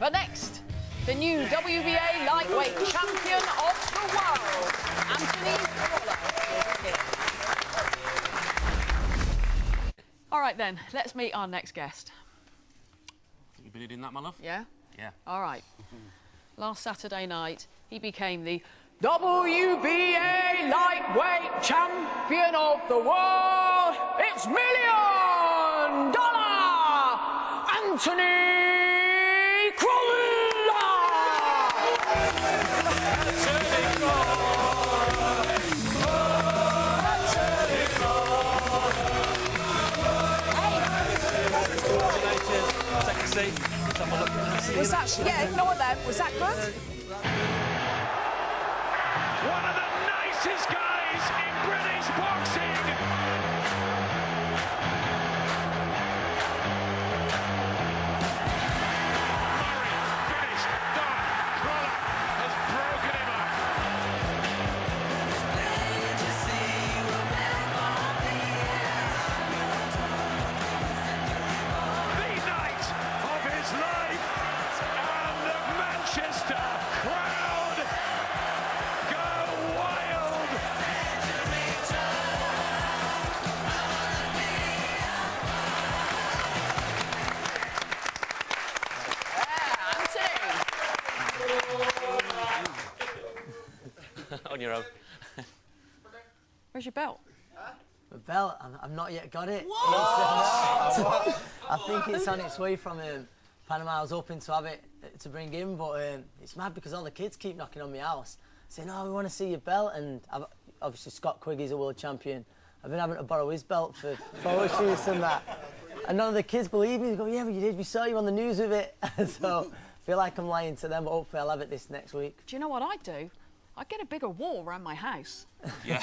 But next, the new WBA lightweight champion of the world, Anthony Crolla. All right then, let's meet our next guest. You been in that, my love? Yeah? Yeah. All right. Last Saturday night, he became the WBA lightweight champion of the world. It's $1 million Anthony Crolla. Congratulations. Take a seat. Let's have a look. Was that, yeah, ignore them. Was that good? One of the nicest guys in British boxing. Murray, finished, done. Crolla has broken him up. The night of his life, and the Manchester crowd go wild. On your own. Where's your belt? The belt, I've not yet got it. I think it's on its way from Panama. I was hoping to have it to bring in, but it's mad because all the kids keep knocking on my house saying, "Oh, we want to see your belt." And obviously Scott Quiggie's a world champion. I've been having to borrow his belt for photo shoots and that. And none of the kids believe me. They go, "Yeah, but you did. We saw you on the news with it." So I feel like I'm lying to them, but hopefully I'll have it this next week. Do you know what I'd do? I'd get a bigger wall around my house. Yeah.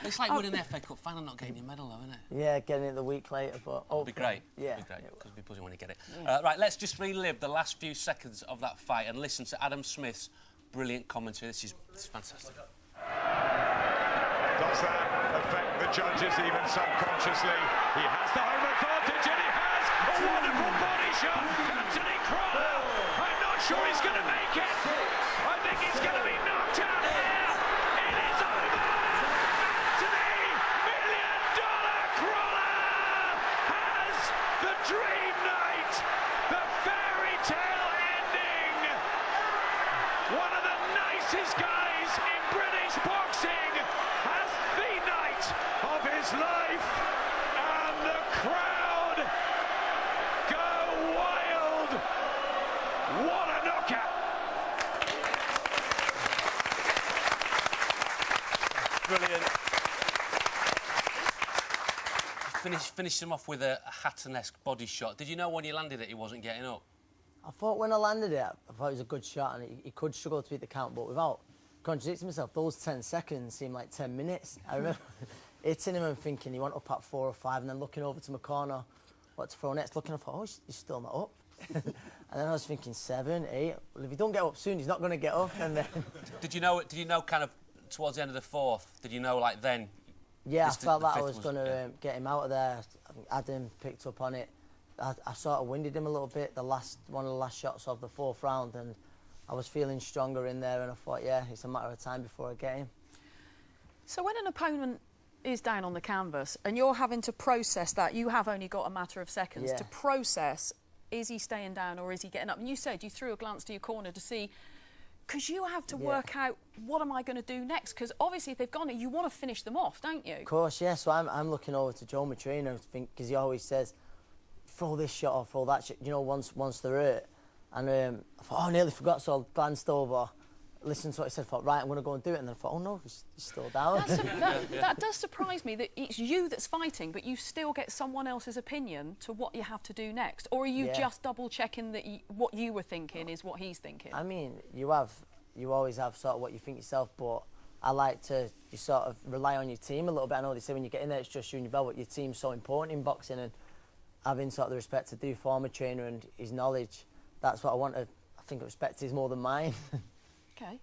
It's like winning the FA Cup final, not getting your medal, though, isn't it? Yeah, getting it the week later, but It'll be great. Yeah, It'll be great, because we'll be buzzing when you get it. Yeah. Right, let's just relive the last few seconds of that fight and listen to Adam Smith's brilliant commentary. This is fantastic. Does that affect the judges even subconsciously? He has the home advantage and he has a wonderful body shot. Anthony Crolla. I'm not sure he's going to make it. I think he's going to be knocked out here. It is over. Anthony $1 million Crolla has the dream night, the fairy tale ending. One of the nicest guys in British boxing has the night of his life, and the crowd go wild. What a knockout! Brilliant. Finished him off with a Hatton-esque body shot. Did you know when you landed it he wasn't getting up? I thought when I landed it, I thought it was a good shot and he could struggle to beat the count, but without contradicting myself, those 10 seconds seemed like 10 minutes. I remember hitting him and thinking he went up at 4 or 5 and then looking over to my corner, what to throw next, looking, I thought, oh, he's still not up. And then I was thinking 7, 8, well, if he don't get up soon, he's not going to get up. And then... Did you know kind of towards the end of the 4th, did you know like then? Yeah, I felt that I 5th was going to get him out of there. I think Adam picked up on it. I sort of winded him a little bit, one of the last shots of the 4th round, and I was feeling stronger in there, and I thought, yeah, it's a matter of time before I get him. So when an opponent is down on the canvas and you're having to process that, you have only got a matter of seconds to process, is he staying down or is he getting up? And you said you threw a glance to your corner to see, because you have to work out, what am I going to do next? Because obviously if they've gone, you want to finish them off, don't you? Of course, yeah. So I'm looking over to Joe, my trainer, because he always says, throw this shot or throw that shot, you know, once they're hurt. And I thought, oh, I nearly forgot, so I glanced over, listened to what he said, thought, right, I'm going to go and do it. And then I thought, oh no, he's still down. That does surprise me that it's you that's fighting, but you still get someone else's opinion to what you have to do next. Or are you just double checking that what you were thinking is what he's thinking? I mean, you always have sort of what you think yourself, but I like to you sort of rely on your team a little bit. I know they say when you get in there it's just you and your belt, but your team's so important in boxing, and having sort of the respect to do for my trainer and his knowledge, that's what I want to. I think respect is more than mine. Okay.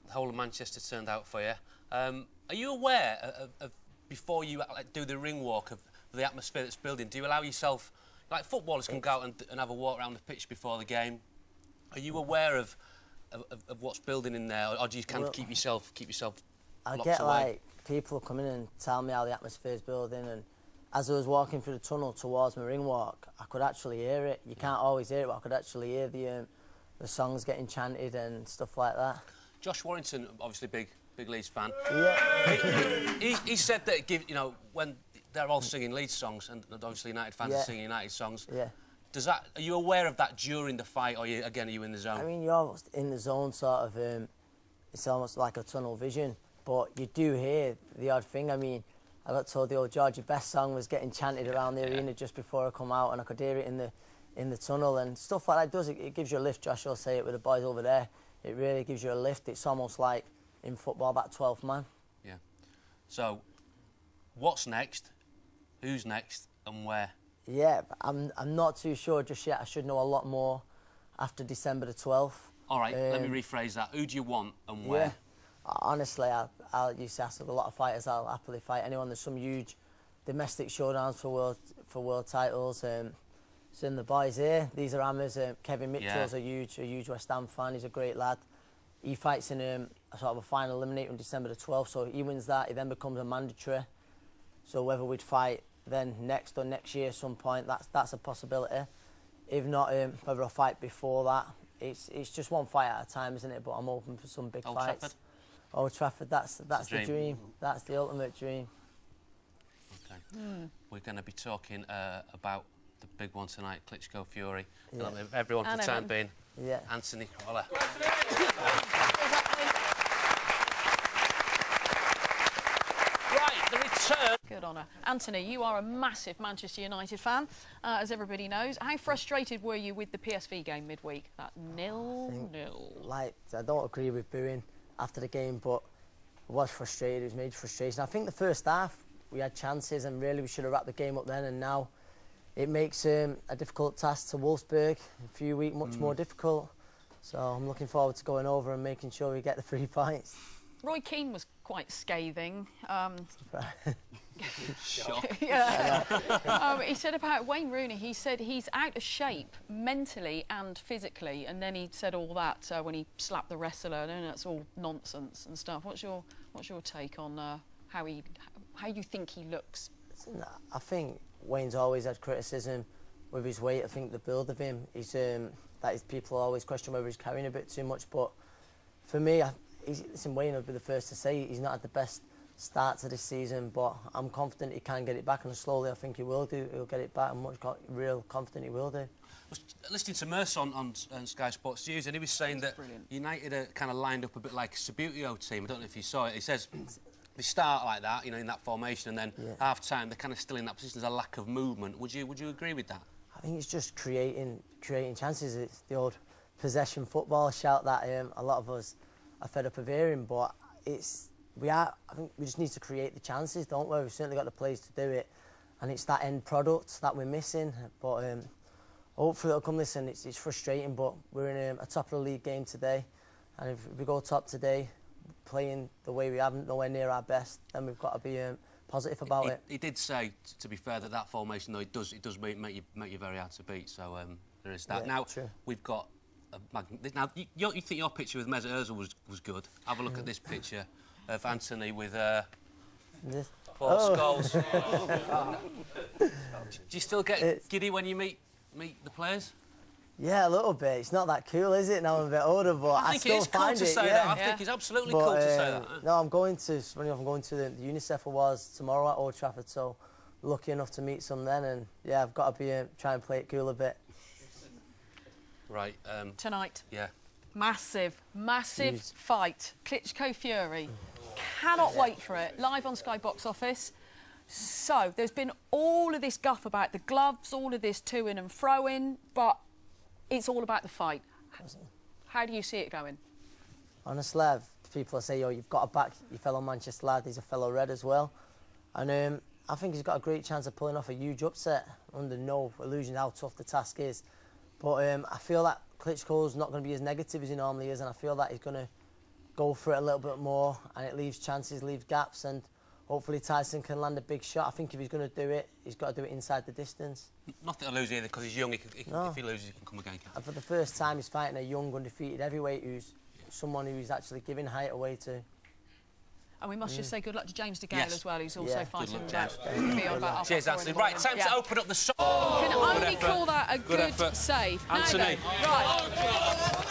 The whole of Manchester turned out for you. Are you aware of before you do the ring walk of the atmosphere that's building? Do you allow yourself, like footballers can go out and have a walk around the pitch before the game. Are you aware of what's building in there, or do you kind of keep yourself I locked get away? like people come in and tell me how the atmosphere's building, and as I was walking through the tunnel towards my ring walk, I could actually hear it. You can't always hear it, but I could actually hear the songs getting chanted and stuff like that. Josh Warrington, obviously big Leeds fan. Yeah. He said that when they're all singing Leeds songs, and obviously United fans are singing United songs. Yeah. Are you aware of that during the fight, or are you in the zone? I mean, you're almost in the zone, sort of. It's almost like a tunnel vision, but you do hear the odd thing. I mean, I got told the old Georgie Best song was getting chanted around the arena just before I come out, and I could hear it in the tunnel and stuff like that. It gives you a lift. Josh will say it with the boys over there. It really gives you a lift. It's almost like in football, that 12th man. Yeah. So, what's next? Who's next, and where? Yeah, I'm not too sure just yet. I should know a lot more after December the 12th. All right, let me rephrase that. Who do you want and where? Yeah, honestly, I used to ask a lot of fighters. I'll happily fight anyone. There's some huge domestic showdowns for world titles. So in the boys here, these are hammers. Kevin Mitchell's a huge West Ham fan. He's a great lad. He fights in a sort of a final eliminator on December the 12th. So he wins that. He then becomes a mandatory. So whether we'd fight then next or next year at some point, that's a possibility. If not, whether I fight before that, it's just one fight at a time, isn't it? But I'm open for some big fights. Trafford? Old Trafford, that's the dream. That's the ultimate dream. Okay. We're going to be talking about the big one tonight, Klitschko Fury. Yeah. Everyone for the time being. Yeah. Anthony Crolla. Right, the return. Good honour. Anthony, you are a massive Manchester United fan, as everybody knows. How frustrated were you with the PSV game midweek? That 0-0. Like, I don't agree with booing after the game, but I was frustrated. It was major frustration. I think the first half, we had chances, and really we should have wrapped the game up then, and now it makes a difficult task to Wolfsburg in a few weeks, much more difficult. So I'm looking forward to going over and making sure we get the 3 points. Roy Keane was quite scathing. Shock. He said about Wayne Rooney, he said he's out of shape mentally and physically, and then he said all that when he slapped the wrestler, and that's all nonsense and stuff. What's your take on how you think he looks? I think Wayne's always had criticism with his weight. I think the build of him people always question whether he's carrying a bit too much, but for me, Wayne would be the first to say he's not had the best start to this season, but I'm confident he can get it back, and slowly I think he will do. He'll get it back. I'm real confident he will do. I was listening to Merce on Sky Sports News, and he was saying that United are kind of lined up a bit like a Subbuteo team. I don't know if you saw it. He says they start like that, in that formation, and then half-time they're kind of still in that position. There's a lack of movement. Would you agree with that? I think it's just creating chances. It's the old possession football shout that a lot of us are fed up of hearing, but I think we just need to create the chances, don't we? We've certainly got the players to do it, and it's that end product that we're missing. But hopefully it'll come. Listen, it's frustrating, but we're in a top of the league game today, and if we go top today, playing the way we haven't, nowhere near our best, then we've got to be positive about it. He did say, to be fair, that formation though it does make you very hard to beat. So there is that. Yeah, now true. We've got. Now you think your picture with Mesut Ozil was good? Have a look at this picture of Anthony with 4 skulls. Do you still get giddy when you meet the players? Yeah, a little bit. It's not that cool, is it? Now I'm a bit older, but I still find it. I think it's absolutely cool to say that. No, I'm going to the UNICEF Awards tomorrow at Old Trafford, so lucky enough to meet some then, and yeah, I've got to try and play it cool a bit. Right. Tonight. Yeah. Massive fight. Klitschko Fury. Cannot wait for it. Live on Sky Box Office. So, there's been all of this guff about the gloves, all of this to-in and fro-in, but it's all about the fight. How do you see it going? Honestly, people say, you've got to back your fellow Manchester lad. He's a fellow Red as well. And I think he's got a great chance of pulling off a huge upset, under no illusion how tough the task is. But I feel that Klitschko's not going to be as negative as he normally is, and I feel that he's going to go for it a little bit more, and it leaves chances, leaves gaps, and hopefully Tyson can land a big shot. I think if he's going to do it, he's got to do it inside the distance. Nothing to lose either because he's young. If he loses, he can come again. And for the first time, he's fighting a young, undefeated heavyweight who's someone who he's actually giving height away to. And we must just say good luck to James DeGale as well, who's also fighting James. Cheers, Anthony. Right, time to open up the song. Can only call that a good save. Anthony. Right.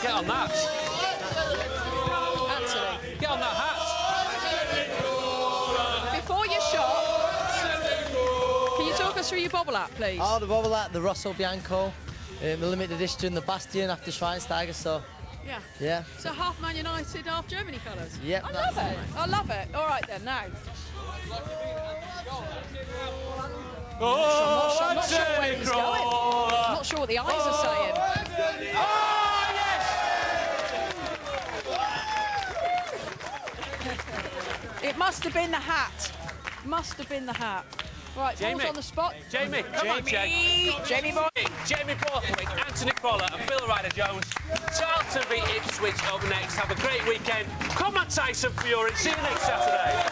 Get on that. Anthony. Get on that hat. Before your shot, can you talk us through your bobble hat, please? Oh, the bobble hat, the Rosso Bianco, the limited edition, the Bastion after Schweinsteiger, so... Yeah. Yeah. So half Man United, half Germany colours? Yep. I love it. I love it. All right then, now. I'm not sure where he's going. I'm not sure what the eyes are saying. Oh, yes! It must have been the hat. Must have been the hat. Right, Paul's on the spot. Jamie, come on, Jamie. Jamie boy. Jamie Borthwick, Anthony Crolla and Bill Ryder-Jones. Charlton v Ipswich up next. Have a great weekend. Come on, Tyson Fury. See you next Saturday.